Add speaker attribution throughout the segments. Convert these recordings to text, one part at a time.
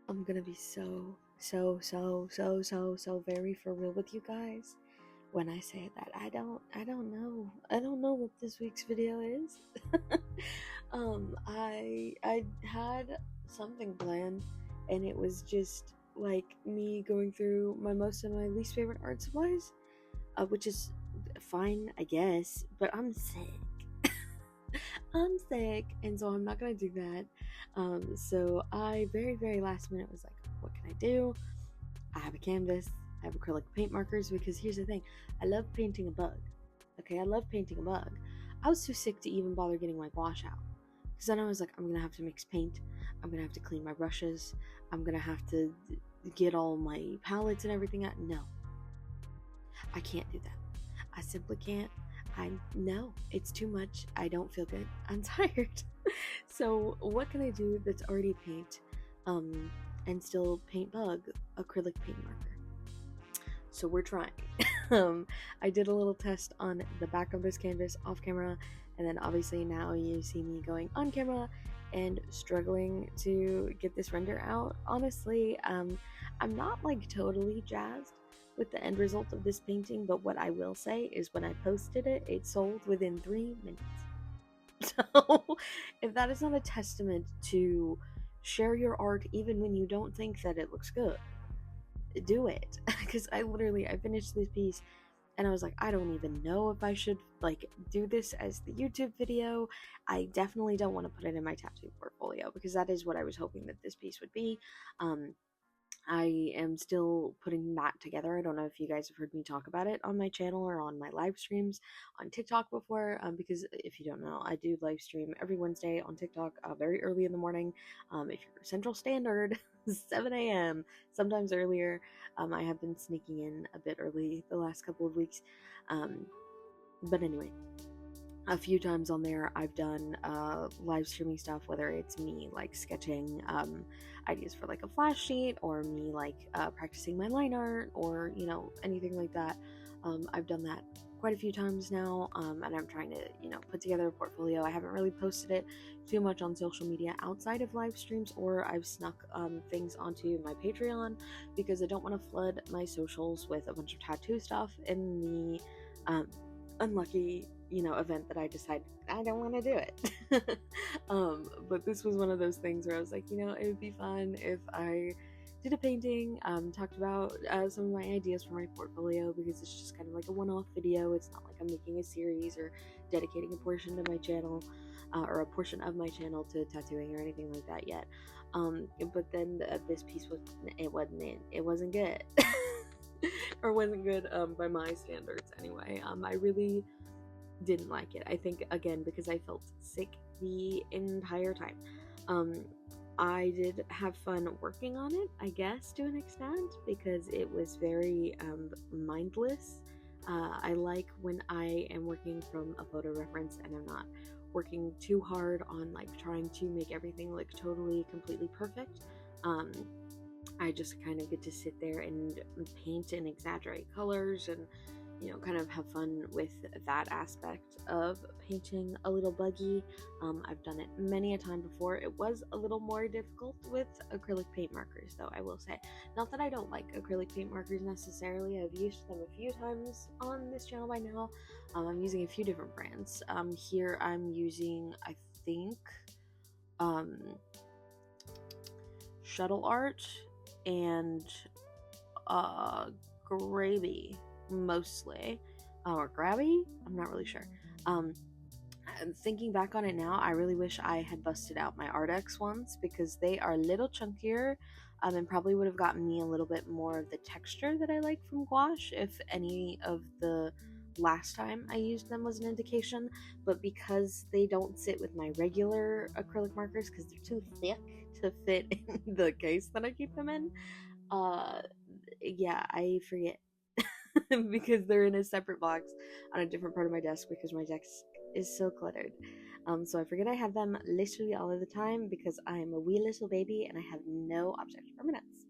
Speaker 1: I'm gonna be so very for real with you guys when I say that I don't know what this week's video is. I had something planned, and it was just like me going through most of my least favorite art supplies, which is fine, I guess, but I'm sick. I'm sick, and so I'm not gonna do that. So I very last minute was like, what can I do? I have a canvas, I have acrylic paint markers, because here's the thing, I love painting a bug. Okay, I love painting a bug. I was too sick to even bother getting my gouache out, because then I was like, I'm gonna have to mix paint, I'm gonna have to clean my brushes, I'm gonna have to get all my palettes and everything out. No, I can't do that. I simply can't. No, it's too much. I don't feel good. I'm tired. So what can I do that's already paint, and still paint bug acrylic paint marker? So we're trying. I did a little test on the back of this canvas off camera, and then obviously now you see me going on camera and struggling to get this render out. Honestly, I'm not like totally jazzed with the end result of this painting, but what I will say is when I posted it, it sold within 3 minutes. So if that is not a testament to share your art even when you don't think that it looks good, do it. Because I finished this piece and I was like, I don't even know if I should like do this as the YouTube video. I definitely don't want to put it in my tattoo portfolio, because that is what I was hoping that this piece would be. I am still putting that together. I don't know if you guys have heard me talk about it on my channel or on my live streams on TikTok before, because if you don't know, I do live stream every Wednesday on TikTok very early in the morning. If you're Central Standard, 7 a.m., sometimes earlier. I have been sneaking in a bit early the last couple of weeks. But anyway, a few times on there I've done live streaming stuff, whether it's me like sketching ideas for like a flash sheet, or me like practicing my line art, or anything like that. I've done that quite a few times now, and I'm trying to put together a portfolio. I haven't really posted it too much on social media outside of live streams, or I've snuck things onto my Patreon, because I don't want to flood my socials with a bunch of tattoo stuff in the unlucky event that I decide I don't want to do it. But this was one of those things where I was like, it would be fun if I did a painting, talked about some of my ideas for my portfolio, because it's just kind of like a one-off video. It's not like I'm making a series or dedicating a portion to my channel, or a portion of my channel to tattooing or anything like that yet. But then this piece wasn't good. Or wasn't good by my standards anyway. I really didn't like it. I think, again, because I felt sick the entire time. I did have fun working on it, I guess, to an extent, because it was very mindless. I like when I am working from a photo reference and I'm not working too hard on like trying to make everything look totally completely perfect. I just kind of get to sit there and paint and exaggerate colors, and kind of have fun with that aspect of painting a little buggy. I've done it many a time before. It was a little more difficult with acrylic paint markers, though, I will say. Not that I don't like acrylic paint markers necessarily. I've used them a few times on this channel by now. I'm using a few different brands. Here I'm using, I think, Shuttle Art and Gravy, mostly, or Grabby, I'm not really sure. Thinking back on it now, I really wish I had busted out my Artex ones, because they are a little chunkier, and probably would have gotten me a little bit more of the texture that I like from gouache, if any of the last time I used them was an indication. But because they don't sit with my regular acrylic markers, because they're too thick to fit in the case that I keep them in, yeah, I forget. Because they're in a separate box on a different part of my desk, because my desk is so cluttered. So I forget I have them literally all of the time, because I am a wee little baby and I have no object permanence.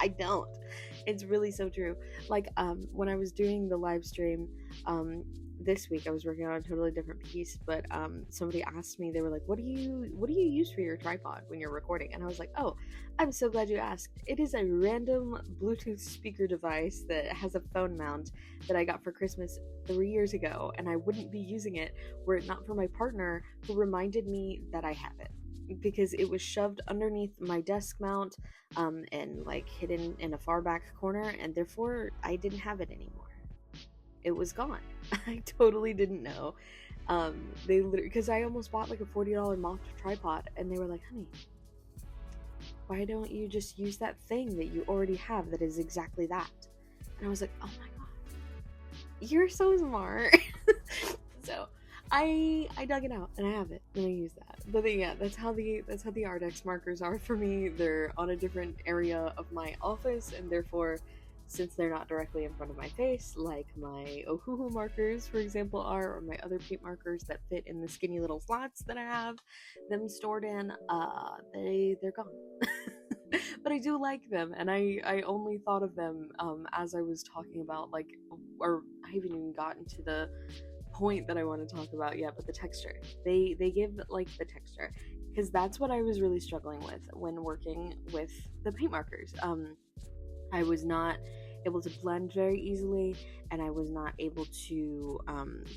Speaker 1: I don't. It's really so true. Like when I was doing the live stream, this week I was working on a totally different piece, but somebody asked me, they were like, what do you use for your tripod when you're recording? And I was like, oh, I'm so glad you asked. It is a random Bluetooth speaker device that has a phone mount that I got for Christmas 3 years ago, and I wouldn't be using it were it not for my partner, who reminded me that I have it, because it was shoved underneath my desk mount and like hidden in a far back corner, and therefore I didn't have it anymore. It was gone. I totally didn't know. They literally, because I almost bought like a $40 Moth tripod, and they were like, honey, why don't you just use that thing that you already have that is exactly that? And I was like, oh my god, you're so smart. So I dug it out and I have it and I use that. But then, yeah, that's how the Ardex markers are for me. They're on a different area of my office, and therefore, since they're not directly in front of my face, like my Ohuhu markers, for example, are, or my other paint markers that fit in the skinny little slots that I have them stored in, they're gone. But I do like them, and I only thought of them as I was talking about, like, or I haven't even gotten to the point that I want to talk about yet, but the texture. They give like the texture, because that's what I was really struggling with when working with the paint markers. I was not able to blend very easily, and I was not able to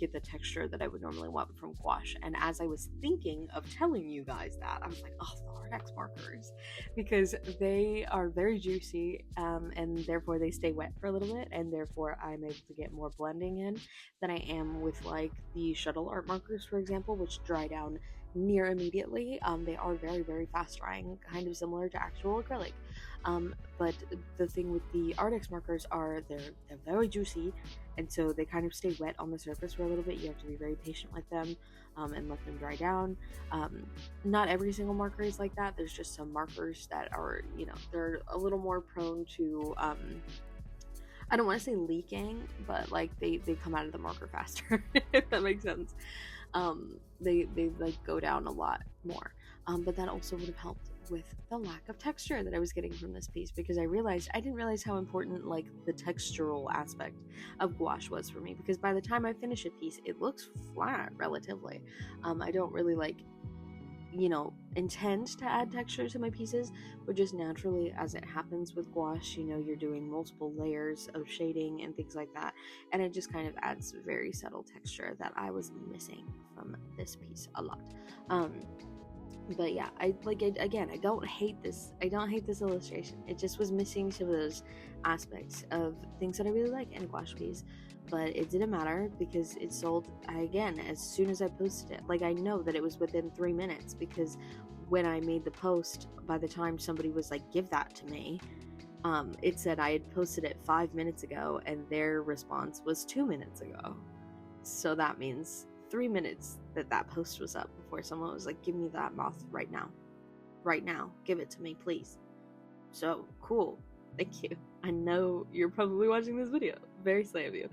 Speaker 1: get the texture that I would normally want from gouache. And as I was thinking of telling you guys that, I was like, oh, the Ardex markers, because they are very juicy, and therefore they stay wet for a little bit, and therefore I'm able to get more blending in than I am with like the shuttle art markers, for example, which dry down near immediately. They are very, very fast drying, kind of similar to actual acrylic. But the thing with the Ardex markers are they're very juicy, and so they kind of stay wet on the surface for a little bit. You have to be very patient with them and let them dry down. Not every single marker is like that. There's just some markers that are, they're a little more prone to I don't want to say leaking, but like they come out of the marker faster, if that makes sense. They like go down a lot more. But that also would have helped with the lack of texture that I was getting from this piece, because I didn't realize how important like the textural aspect of gouache was for me, because by the time I finish a piece, it looks flat relatively. I don't really like, intend to add texture to my pieces, but just naturally, as it happens with gouache, you're doing multiple layers of shading and things like that, and it just kind of adds very subtle texture that I was missing from this piece a lot. But yeah, I don't hate this illustration. It just was missing some of those aspects of things that I really like in a gouache piece. But it didn't matter, because it sold, again, as soon as I posted it. Like, I know that it was within 3 minutes, because when I made the post, by the time somebody was like, give that to me, it said I had posted it 5 minutes ago, and their response was 2 minutes ago. So that means 3 minutes that post was up before someone was like, give me that Moth right now, give it to me, please. So cool, thank you. I know you're probably watching this video, very slay of you.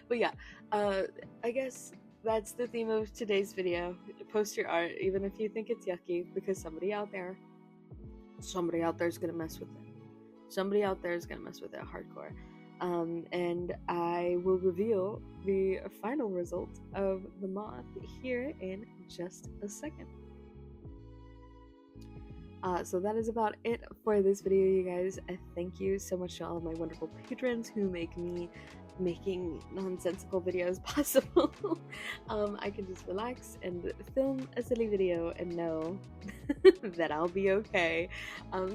Speaker 1: But yeah, I guess that's the theme of today's video. Post your art, even if you think it's yucky, because somebody out there is gonna mess with it. Somebody out there is gonna mess with it hardcore. And I will reveal the final result of the Moth here in just a second. So that is about it for this video, you guys. Thank you so much to all of my wonderful patrons who make me making nonsensical videos possible. I can just relax and film a silly video and know that I'll be okay.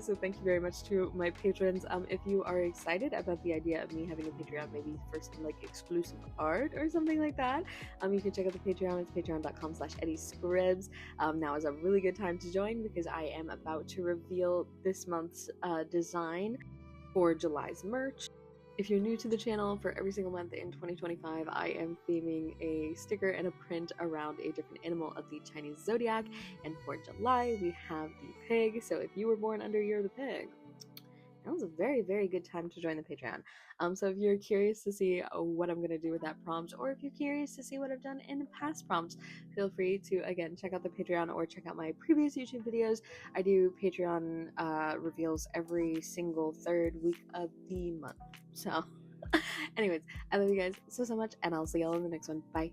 Speaker 1: So thank you very much to my patrons. If you are excited about the idea of me having a Patreon, maybe for some like exclusive art or something like that, you can check out the Patreon. It's patreon.com/eddiescribs. Now is a really good time to join, because I am about to reveal this month's design for July's merch. If you're new to the channel, for every single month in 2025, I am theming a sticker and a print around a different animal of the Chinese zodiac. And for July, we have the pig. So if you were born under Year of the Pig, that was a very, very good time to join the Patreon. So if you're curious to see what I'm going to do with that prompt, or if you're curious to see what I've done in past prompts, feel free to, again, check out the Patreon or check out my previous YouTube videos. I do Patreon reveals every single third week of the month. So Anyways, I love you guys so much, and I'll see y'all in the next one. Bye.